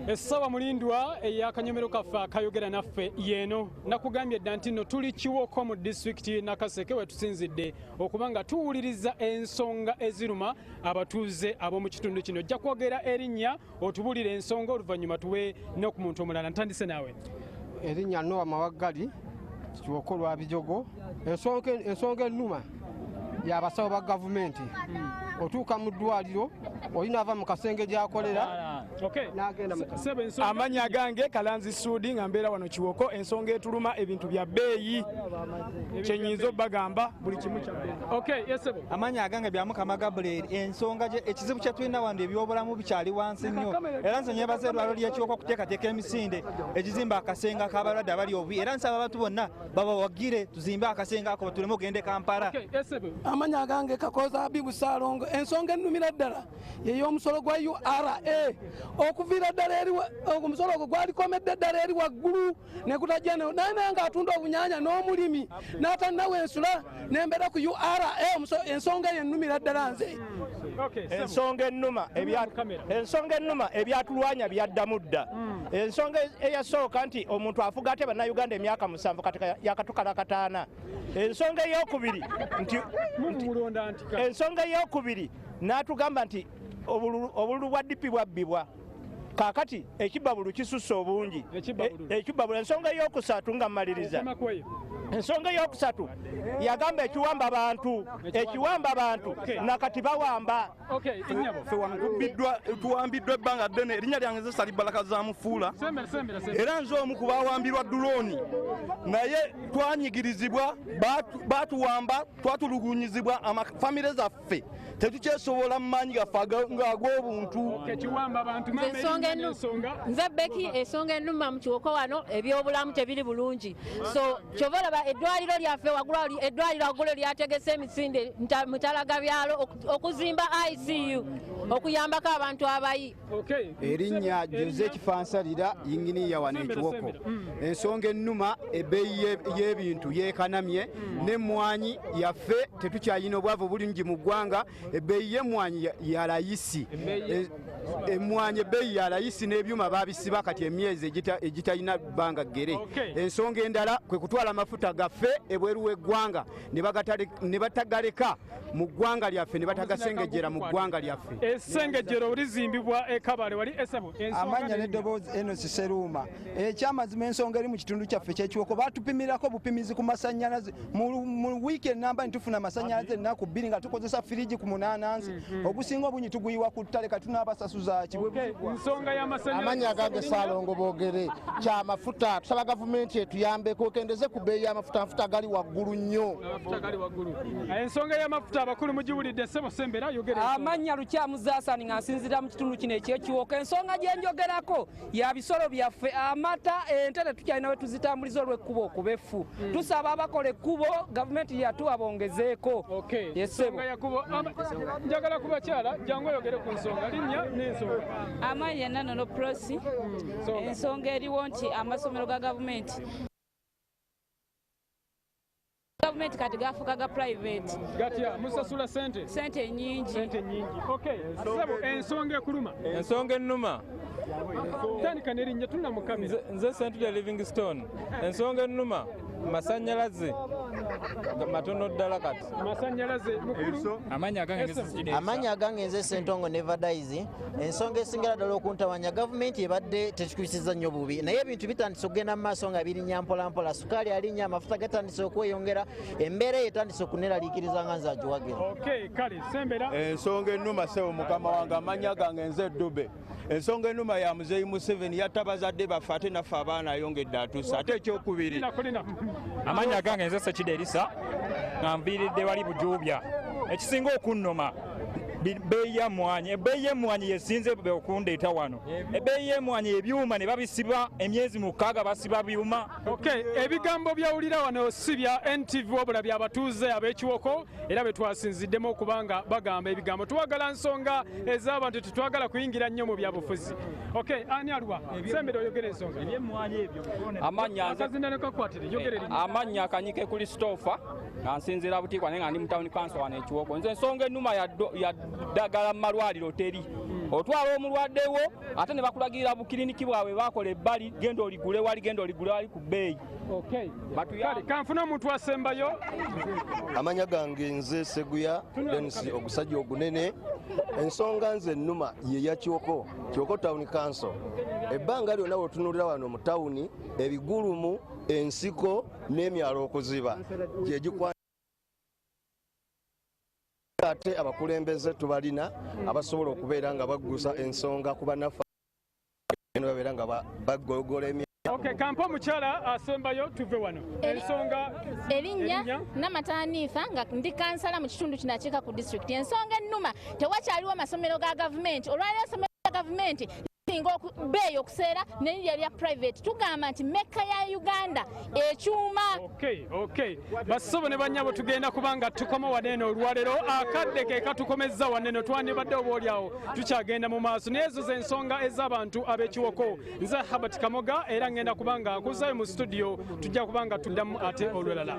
Essaawa mulindwa ey'akanyomero kaffe akayogera naffe yeeno nakugambye dda nti nno tuli Kiwoko mu disitulikiti Nakaseke we tusinzidde okuba nga tuwuliriza ensonga eziruma abatuuze ab'omu kitundu kino. Ojja kwogera erinnya otubuulire ensonga oluvannyuma tuwe ne ku muntu omulala. Ntandise naawe. Erinnya Noah Mawaggali Kiwoko lwa Bijogo. Ensonga ennuma y'abasawo ba gavumenti. Otuuka mu ddwaliro olina ava mu kasenge gy'akolera n'agenda mu Amanya gange Kalanzi Sudi nga mbeera wano Kiwoko. Ensonga etuluma ebintu bya bbeeyi kyenyinza obbagamba buli kimu kya bbeeyi. Amanya gange bya Mukama Gabriel. Ensonga ekizibu kye tulina wano ebyobulamu bikyali wansi nnyo, era nze nyebaza eddwaliro ly'e Kiwoko okuteekateeka emisinde egizimba akasenge ak'abalwadde abali obubi, era nsaba abantu bonna babawagire tuzimbe akasenge ako batuleme okugenda e Kampala. Amanya gange Kakoza Habibu Salongo. Ensonga ennumira ddala y'omusolo gwa URA okuviira ddala eri omusolo ogwo gwalikomedde ddala eri waggulu ne kutajja naye nga atunda obunyanya n'omulimi n'atannawo ensula n'embeera ku URA. Ensonga eyo ennumira ddala nze. Ensonga ennuma ebyatulwanya byaddamu dda. Ensonga eyasooka nti omuntu afuga ate bannayuganda emyaka 7 kati yakatukala 5. Ensonga ey'okubiri n'atugamba nti obululu bwa DP bwabbibwa kaakati ekibabulu kisusse obungi. Ekibabulu. Ensonga ey'okusatu nga mmaliriza, ensonga ey'okusatu yagamba ekiwamba abantu nakati bawamba. Tuwambiddwa ebbanga ddene. Erinnya lyange nze Salibaraka za Mufuula era nze omu ku bawambirwa Dulooni, naye twanyigirizibwa, baatuwamba, twatulugunyizibwa. Famire zaffe tetukyesobola mu maanyi gaffe ag'obuntu. Nze Beki, ensonga ennuma mu Kiwoko wano ebyobulamu tebiri bulungi, so kyova olaba eddwaliro lyaffe waggulu, eddwaliro waggulu lyategese emisinde mutalaga byalo okuzimba ICU okuyambako abantu abayi. Erinnya Jose Kifansalira yinginiya wano e Kiwoko. Ensonga ennuma ebbeeyi y'ebintu yeekanamye n'emmwanyi yaffe tetukyayina obwavu bulungi mu ggwanga. Ebbeeyi y'emmwanyi ya layisi, emmwanyi ebbeeyi ya layisi n'ebyuma babisiba kati emyezi egitalina bbanga ggere. Ensonga endala kwe kutwala amafuta gaffe ebweru w'eggwanga ne batagaleka mu ggwanga lyaffe ne batagasengejjera mu ggwanga lyaffe. Essengejjero lizimbibwa e Kabale wali Esebo. Amanya n'eddoboozi Enosi Seruma. Ekyamazima ensonga eri mu kitundu kyaffe ky'Ekiwoko batupimirako bupimizi ku masannyalaze mu wiiki ennamba ntufuna amasannyalaze ennaku 2 nga tukozesa firiji ku 8 ogusinga obungi tuguyiwa ku ttale kati tunaabasasuza kibwe. Amanya gange Salongo boogere kyamafuta. Tusaba gavumenti etuyambeko okendeze ku bbeeyi y'amafuta. Amafuta gali waggulu nnyo. Ensonga y'amafuta abakulu mugiwulidde Ssebo Sembera yogera. Amanya Lukyamuzaasani nga nsinzira mu kitundu kino eky'Ekiwoko. Ensonga gye njogerako ya bisolo byaffe, amata, ente tetukyalina we tuzitambuliza olw'ekkubo okuba effu. Tusaba abakola ekkubo gavumenti yatuwa bongezeeko. Njagala ku bakyala jangu oyogere ku nsonga linnya n'ensonga. Amanya Nanono Prosi. Ensonga eriwo nti amasomero ga gavumenti kati gafuuka ga private. Gatya musasula sente nyingi. Asabo ensonga ekuluma. Ensonga ennuma. Tandika n'erinnya tulina mu kamera. Nze Century Livingstone. Ensonga ennuma masannyalaze matono ddala kati. Masannyalaze mukulu. Amanya gange nze Ssentongo Never Dies. Ensonga esingira ddala okuntawanya gavumenti ebadde tekikubisiza nnyo bubi, naye ebintu bitandise okugenda mu maaso nga birinnya mpolampola. Sukaali alinnya, amafuta gatandise okweyongera, embeera etandise okuneraliikiriza nga nze agiwagira. Kale Sembera. Ensonga ennuma Ssebo mukama wange. Amanya gange nze Dube. Ensonga ennuma ya Muzeeyi Museveni yatta bazadde baffe ate naffe abaana ayongedde atuusa. Ate ekyokubiri. Amanya gange nze Sekiderisa nga nviiridde wali Bujuubya. Ekisinga okunnoma ebbeeyi y'emmwanyi yesinze okundeeta wano. Ebbeeyi y'emmwanyi ebyuma ne babisiba emyezi 6 basiba byuma. Ebigambo byawulira wano si bya NTV wabula bya batuuze ab'Ekiwoko era betwasinziddemu okubanga bagamba ebigambo. Tuwagala nsonga ez'abantu tetwagala kuyingira nnyo mu byabufuzi. Ani aluwa Sembera oyogera ensonga. Amanya Kanyike Christopher nga nsinzira Butiikwa naye nga ndi mu town council wano e Kiwoko. Nze ensonga ennuma ya ddagala mu malwaliro teri otwala omulwaddewo ate ne bakulagirira bukiriniki bwabwe bakola ebbali genda oligule wali ku bbeeyi. Kale kanfuna omuntu asembayo. Amanya gange nze Seguya Dennis ogusajja ogunene. Ensonga nze ennuma ye ya Kiwoko Town Council. Ebbanga lyonna otunulira wano mu tawuni ebigulumu ensiko n'emyalo okuziba gye gikwata ate abakulembeze tubalina abasobola okubeera nga baggusa ensonga kuba naffe babeera nga bagogola emyalo. Okay, kampa mukyala asembayo tuve wano. Ensonga erinnya Namataniifa nga ndi kansala mu kitundu kino akiika ku district. Ensonga ennuma tewakyaliwo amasomero ga gavumenti. Olwaliro essomero ga gavumenti singa okubeeyi okuseera n'erya lya private tugamba nti mekka ya Uganda ekyuma. Okay. Basobo ne bannyabo tugenda kubanga tukoma waneeno olwaliro akadde ke katukomezza waneeno twandibadde obaolyawo tukyagenda mu maaso n'ezo z'ensonga ez'abantu ab'Ekiwoko. Nze Habert Kamoga era ngenda kubanga nkuzayo mu studio tujja kubanga tuddamu ate olwelala.